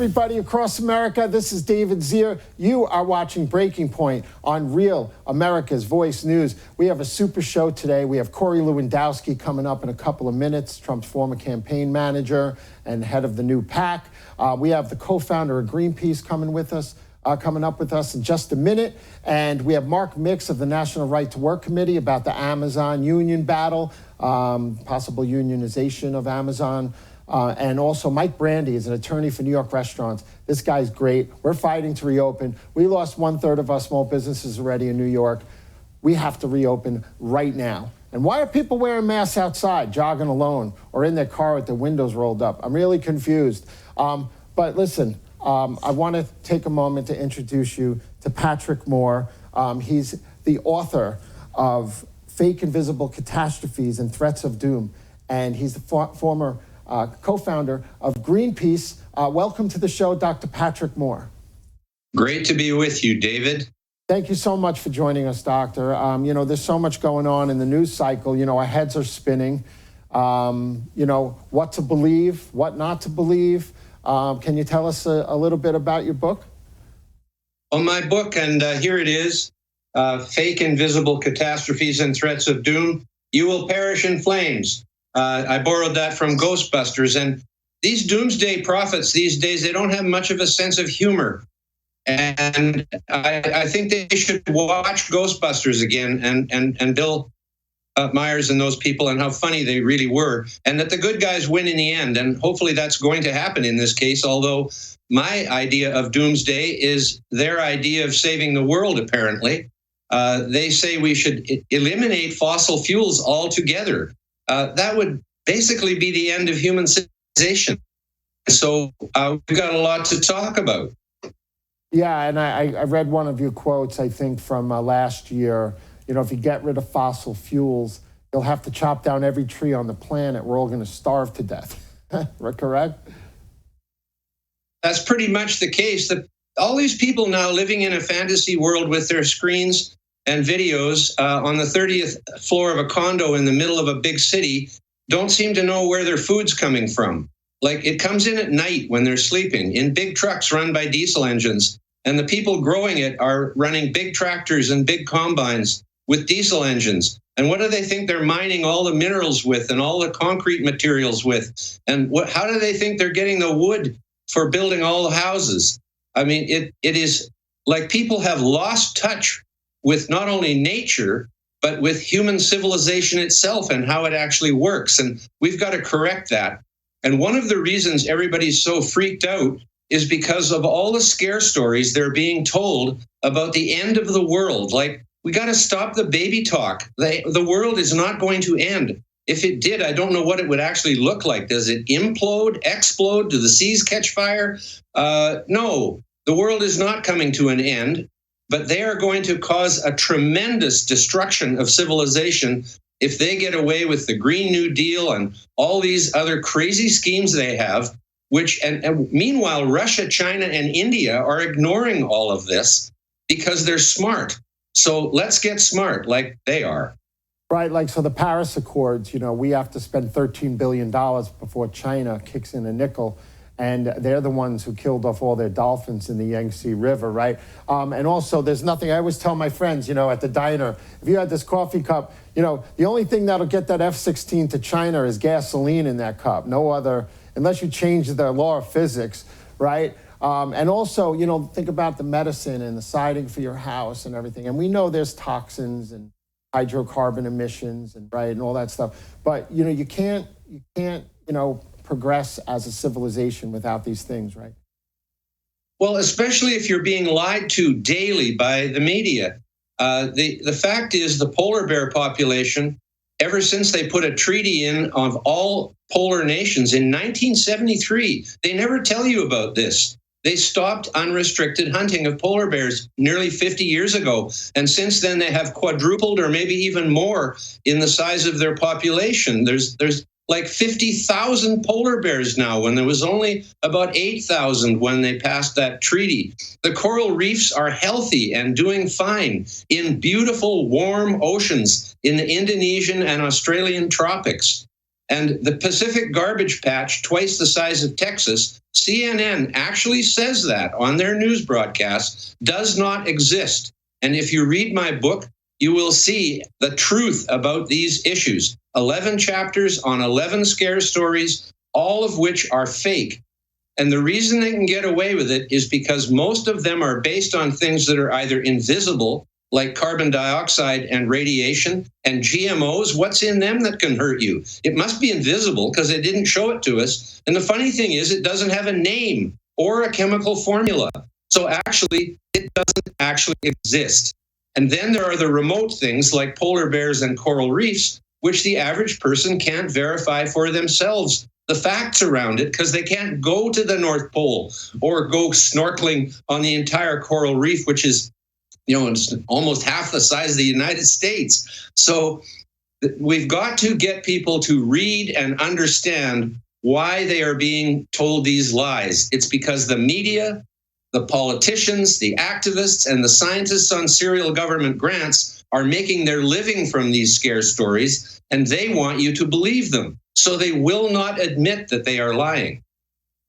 everybody across America. This is Dave Zere. You are watching Breaking Point on Real America's Voice News. We have a super show today. We have Corey Lewandowski coming up in a couple of minutes, Trump's former campaign manager and head of the new PAC. We have the co-founder of Greenpeace coming up with us in just a minute. And we have Mark Mix of the National Right to Work Committee about the Amazon union battle, possible unionization of Amazon. And also Mike Brandy is an attorney for New York restaurants. This guy's great. We're fighting to reopen. We lost 1/3 of our small businesses already in New York. We have to reopen right now. And why are people wearing masks outside, jogging alone, or in their car with their windows rolled up? I'm really confused. But listen, I want to take a moment to introduce you to Patrick Moore. He's the author of Fake Invisible Catastrophes and Threats of Doom. And he's the former co-founder of Greenpeace. Welcome to the show, Dr. Patrick Moore. Great to be with you, David. Thank you so much for joining us, Doctor. There's so much going on in the news cycle. Our heads are spinning. What to believe, what not to believe. Can you tell us a little bit about your book? Well, my book, and here it is, Fake Invisible Catastrophes and Threats of Doom. You will perish in flames. I borrowed that from Ghostbusters. And these doomsday prophets these days, they don't have much of a sense of humor. And I think they should watch Ghostbusters again and Bill Myers and those people and how funny they really were, and that the good guys win in the end. And hopefully that's going to happen in this case, although my idea of doomsday is their idea of saving the world, apparently. They say we should eliminate fossil fuels altogether. That would basically be the end of human civilization. So we've got a lot to talk about. Yeah, and I read one of your quotes, I think, from last year. If you get rid of fossil fuels, you'll have to chop down every tree on the planet. We're all going to starve to death. Correct? That's pretty much the case. All these people now living in a fantasy world with their screens and videos on the 30th floor of a condo in the middle of a big city don't seem to know where their food's coming from. Like, it comes in at night when they're sleeping in big trucks run by diesel engines, and the people growing it are running big tractors and big combines with diesel engines. And what do they think they're mining all the minerals with and all the concrete materials with? And how do they think they're getting the wood for building all the houses? I mean, it is like people have lost touch with not only nature, but with human civilization itself and how it actually works. And we've got to correct that. And one of the reasons everybody's so freaked out is because of all the scare stories they're being told about the end of the world. Like, we got to stop the baby talk. The world is not going to end. If it did, I don't know what it would actually look like. Does it implode, explode? Do the seas catch fire? No, the world is not coming to an end, but they are going to cause a tremendous destruction of civilization if they get away with the Green New Deal and all these other crazy schemes they have, and meanwhile, Russia, China, and India are ignoring all of this because they're smart. So let's get smart like they are. Right, so the Paris Accords, we have to spend $13 billion before China kicks in a nickel. And they're the ones who killed off all their dolphins in the Yangtze River, right? And also, there's nothing, I always tell my friends, at the diner, if you had this coffee cup, the only thing that'll get that F-16 to China is gasoline in that cup. No other, unless you change the law of physics, right? And also, think about the medicine and the siding for your house and everything. And we know there's toxins and hydrocarbon emissions and all that stuff. But, you can't, progress as a civilization without these things, right? Well, especially if you're being lied to daily by the media. The fact is, the polar bear population, ever since they put a treaty in of all polar nations in 1973, they never tell you about this. They stopped unrestricted hunting of polar bears nearly 50 years ago. And since then, they have quadrupled or maybe even more in the size of their population. There's like 50,000 polar bears now, when there was only about 8,000 when they passed that treaty. The coral reefs are healthy and doing fine in beautiful, warm oceans in the Indonesian and Australian tropics. And the Pacific garbage patch, twice the size of Texas, CNN actually says that on their news broadcasts, does not exist. And if you read my book, you will see the truth about these issues. 11 chapters on 11 scare stories, all of which are fake. And the reason they can get away with it is because most of them are based on things that are either invisible, like carbon dioxide and radiation, and GMOs. What's in them that can hurt you? It must be invisible because they didn't show it to us. And the funny thing is, it doesn't have a name or a chemical formula. So actually, it doesn't actually exist. And then there are the remote things like polar bears and coral reefs, which the average person can't verify for themselves the facts around it because they can't go to the North Pole or go snorkeling on the entire coral reef, which is, it's almost half the size of the United States. So we've got to get people to read and understand why they are being told these lies. It's because the media, the politicians, the activists, and the scientists on serial government grants are making their living from these scare stories, and they want you to believe them. So they will not admit that they are lying.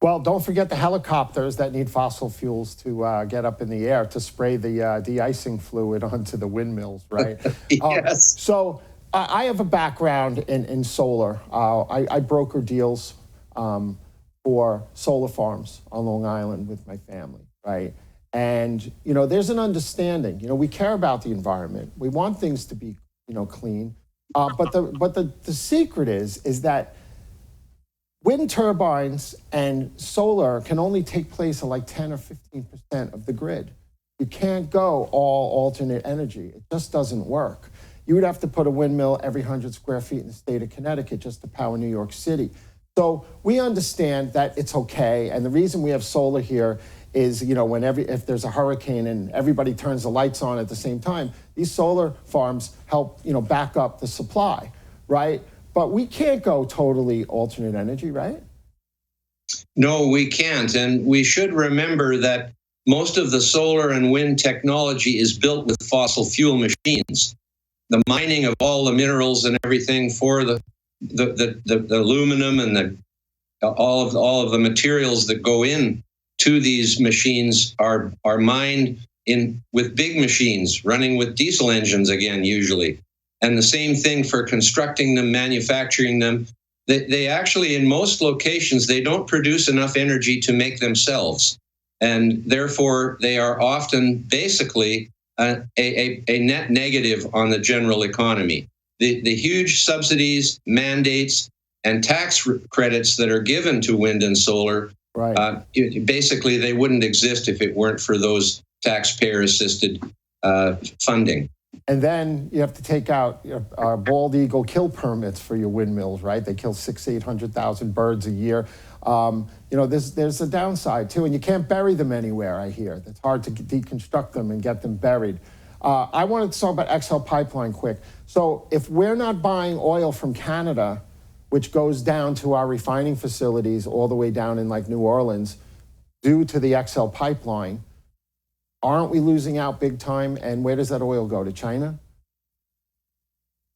Well, don't forget the helicopters that need fossil fuels to get up in the air to spray the de-icing fluid onto the windmills, right? Yes. So I have a background in solar. I broker deals for solar farms on Long Island with my family, right? And, there's an understanding. We care about the environment. We want things to be, clean. But the secret is that wind turbines and solar can only take place at like 10 or 15% of the grid. You can't go all alternate energy. It just doesn't work. You would have to put a windmill every 100 square feet in the state of Connecticut just to power New York City. So we understand that it's okay. And the reason we have solar here is, if there's a hurricane and everybody turns the lights on at the same time, these solar farms help, back up the supply, right? But we can't go totally alternate energy, right? No, we can't. And we should remember that most of the solar and wind technology is built with fossil fuel machines. The mining of all the minerals and everything for the aluminum and all of the materials that go in to these machines are mined with big machines running with diesel engines again, usually. And the same thing for constructing them, manufacturing them. They actually, in most locations, they don't produce enough energy to make themselves. And therefore, they are often basically a net negative on the general economy. The huge subsidies, mandates, and tax credits that are given to wind and solar, right. Basically, they wouldn't exist if it weren't for those taxpayer-assisted funding. And then you have to take out bald eagle kill permits for your windmills, right? They kill 800,000 birds a year. There's a downside too, and you can't bury them anywhere, I hear. It's hard to deconstruct them and get them buried. I wanted to talk about XL Pipeline quick. So if we're not buying oil from Canada, which goes down to our refining facilities all the way down in like New Orleans, due to the XL Pipeline, aren't we losing out big time? And where does that oil go? To China?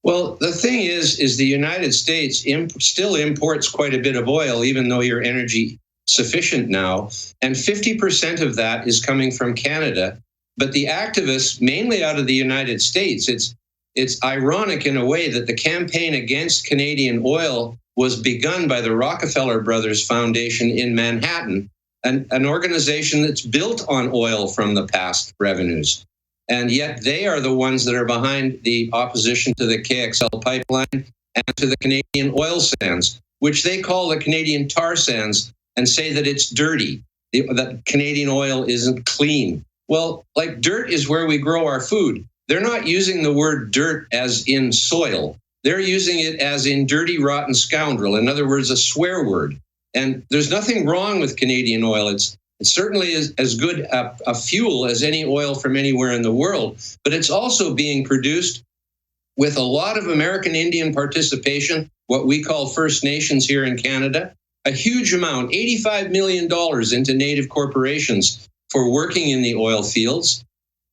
Well, the thing is the United States still imports quite a bit of oil, even though you're energy sufficient now. And 50% of that is coming from Canada. But the activists, mainly out of the United States, it's ironic in a way that the campaign against Canadian oil was begun by the Rockefeller Brothers Foundation in Manhattan, an organization that's built on oil from the past revenues. And yet they are the ones that are behind the opposition to the KXL pipeline and to the Canadian oil sands, which they call the Canadian tar sands and say that it's dirty, that Canadian oil isn't clean. Well, like dirt is where we grow our food. They're not using the word dirt as in soil. They're using it as in dirty, rotten scoundrel. In other words, a swear word. And there's nothing wrong with Canadian oil. It's certainly as good a fuel as any oil from anywhere in the world, but it's also being produced with a lot of American Indian participation, what we call First Nations here in Canada, a huge amount, $85 million into Native corporations for working in the oil fields.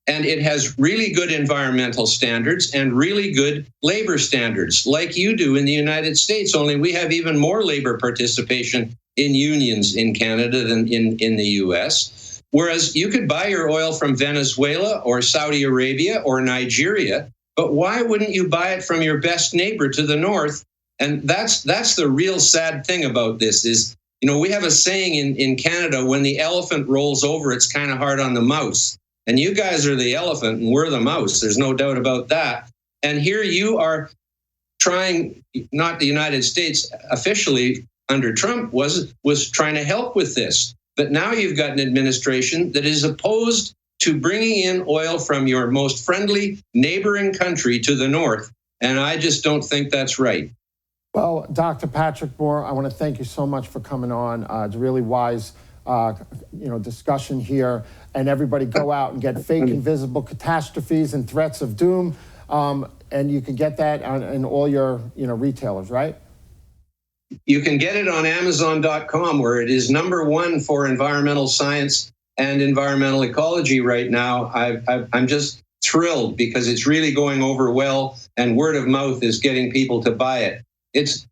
And it has really good environmental standards and really good labor standards, like you do in the United States, only we have even more labor participation in unions in Canada than in the US. Whereas you could buy your oil from Venezuela or Saudi Arabia or Nigeria, but why wouldn't you buy it from your best neighbor to the north? And that's the real sad thing about this is, you know, we have a saying in Canada, when the elephant rolls over, it's kind of hard on the mouse. And you guys are the elephant and we're the mouse. There's no doubt about that. And here you are trying, not the United States officially under Trump was trying to help with this. But now you've got an administration that is opposed to bringing in oil from your most friendly neighboring country to the north. And I just don't think that's right. Well, Dr. Patrick Moore, I want to thank you so much for coming on. It's a really wise discussion here, and everybody go out and get Fake Invisible Catastrophes and Threats of Doom, and you can get that in all your retailers, right? You can get it on Amazon.com, where it is #1 for environmental science and environmental ecology right now. I'm just thrilled because it's really going over well, and word of mouth is getting people to buy it. It's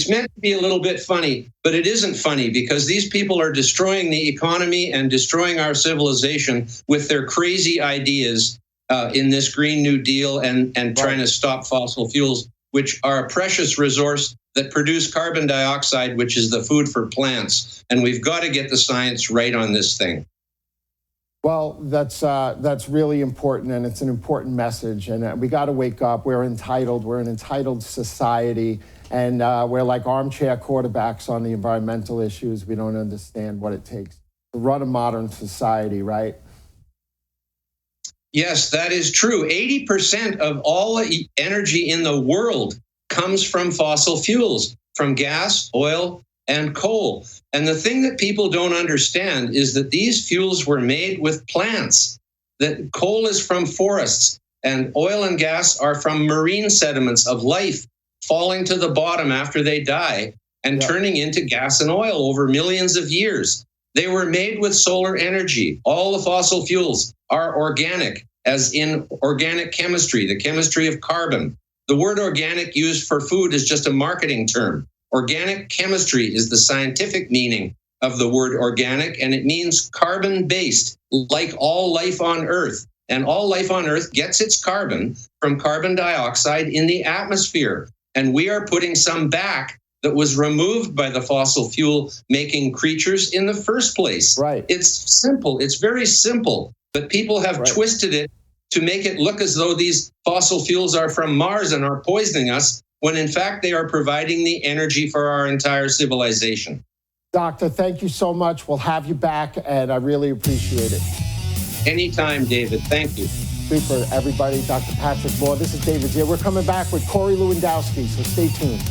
meant to be a little bit funny, but it isn't funny because these people are destroying the economy and destroying our civilization with their crazy ideas in this Green New Deal and trying to stop fossil fuels, which are a precious resource that produce carbon dioxide, which is the food for plants. And we've got to get the science right on this thing. Well, that's really important, and it's an important message. And we got to wake up. We're entitled. We're an entitled society, and we're like armchair quarterbacks on the environmental issues. We don't understand what it takes to run a modern society, right? Yes, that is true. 80% of all energy in the world comes from fossil fuels, from gas, oil, and coal. And the thing that people don't understand is that these fuels were made with plants, that coal is from forests, and oil and gas are from marine sediments of life falling to the bottom after they die and turning into gas and oil over millions of years. They were made with solar energy. All the fossil fuels are organic, as in organic chemistry, the chemistry of carbon. The word organic used for food is just a marketing term. Organic chemistry is the scientific meaning of the word organic, and it means carbon-based, like all life on Earth. And all life on Earth gets its carbon from carbon dioxide in the atmosphere. And we are putting some back that was removed by the fossil fuel making creatures in the first place. Right. It's simple. It's very simple. But people have twisted it to make it look as though these fossil fuels are from Mars and are poisoning us, when in fact they are providing the energy for our entire civilization. Doctor, thank you so much. We'll have you back, and I really appreciate it. Anytime, David. Thank you. Super, everybody. Dr. Patrick Moore. This is David Zere. We're coming back with Corey Lewandowski, so stay tuned.